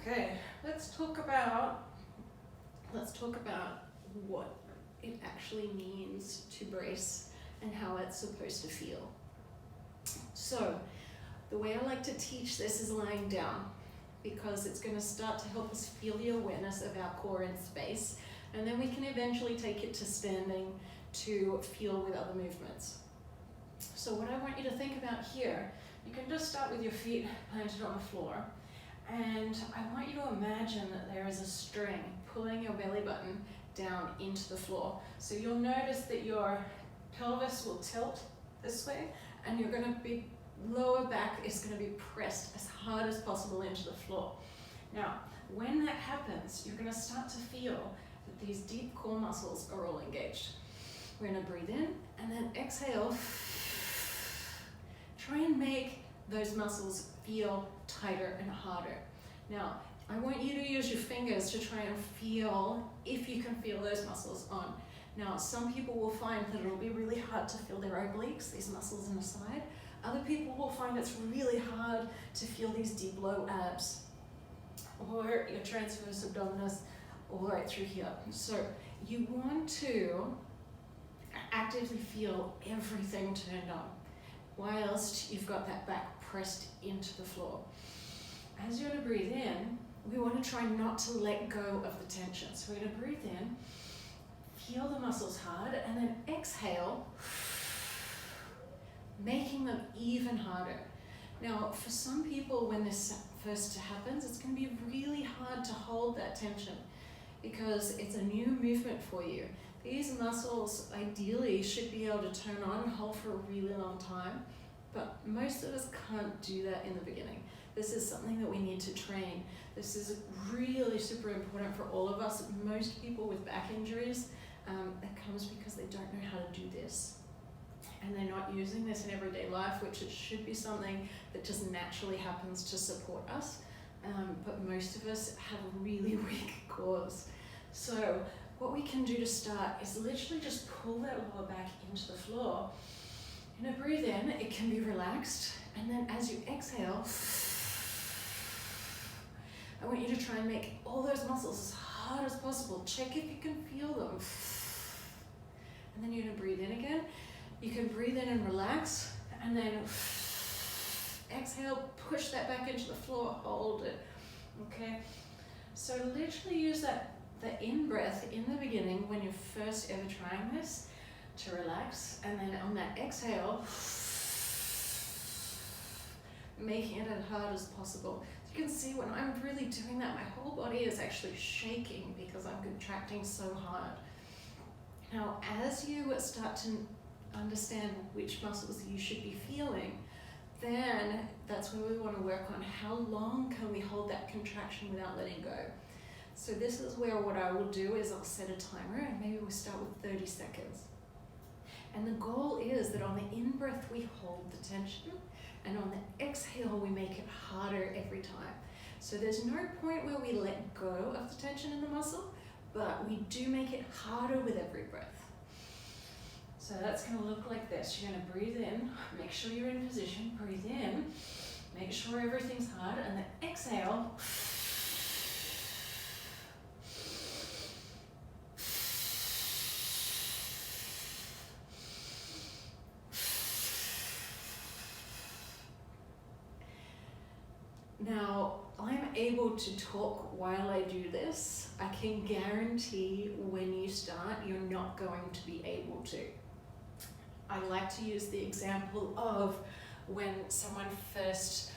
Okay, let's talk about what it actually means to brace and how it's supposed to feel. So, the way I like to teach this is lying down, because it's going to start to help us feel the awareness of our core in space, and then we can eventually take it to standing to feel with other movements. So what I want you to think about here, you can just start with your feet planted on the floor, and I want you to imagine that there is a string pulling your belly button down into the floor. So you'll notice that your pelvis will tilt this way, and you're going to be, lower back is going to be pressed as hard as possible into the floor. Now, when that happens, you're going to start to feel that these deep core muscles are all engaged. We're going to breathe in and then exhale. Try and make those muscles feel tighter and harder. Now, I want you to use your fingers to try and feel if you can feel those muscles on. Now, some people will find that it'll be really hard to feel their obliques, these muscles in the side. Other people will find it's really hard to feel these deep low abs, or your transverse abdominis all right through here. So you want to actively feel everything turned on, whilst you've got that back pressed into the floor. As you're going to breathe in, we want to try not to let go of the tension. So we're going to breathe in, feel the muscles hard, and then exhale, making them even harder. Now, for some people, when this first happens, it's going to be really hard to hold that tension because it's a new movement for you. These muscles ideally should be able to turn on and hold for a really long time, but most of us can't do that in the beginning. This is something that we need to train. This is really super important for all of us. Most people with back injuries, it comes because they don't know how to do this. And they're not using this in everyday life, which it should be something that just naturally happens to support us. But most of us have really weak cores. So what we can do to start is literally just pull that lower back into the floor. You're gonna breathe in, it can be relaxed, and then as you exhale, I want you to try and make all those muscles as hard as possible. Check if you can feel them. And then you're gonna breathe in again. You can breathe in and relax, and then exhale, push that back into the floor, hold it, okay? So literally use the in-breath in the beginning when you're first ever trying this to relax, and then on that exhale, making it as hard as possible. You can see when I'm really doing that, my whole body is actually shaking because I'm contracting so hard. Now, as you start to understand which muscles you should be feeling, then that's where we want to work on how long can we hold that contraction without letting go. So this is where what I will do is I'll set a timer, and maybe we'll start with 30 seconds. And the goal is that on the in-breath we hold the tension, and on the exhale we make it harder every time. So there's no point where we let go of the tension in the muscle, but we do make it harder with every breath. So that's going to look like this. You're going to breathe in, make sure you're in position, breathe in, make sure everything's hard, and then exhale. Now, I'm able to talk while I do this. I can guarantee when you start, you're not going to be able to. I like to use the example of when someone first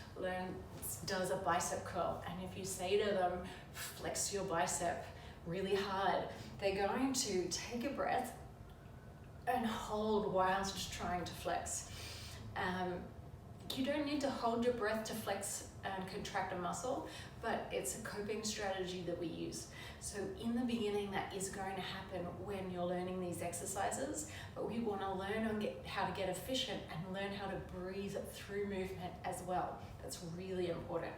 does a bicep curl, and if you say to them, flex your bicep really hard, they're going to take a breath and hold whilst trying to flex. You don't need to hold your breath to flex and contract a muscle, but it's a coping strategy that we use. So in the beginning, that is going to happen when you're learning these exercises, but we want to learn how to get efficient and learn how to breathe through movement as well. That's really important.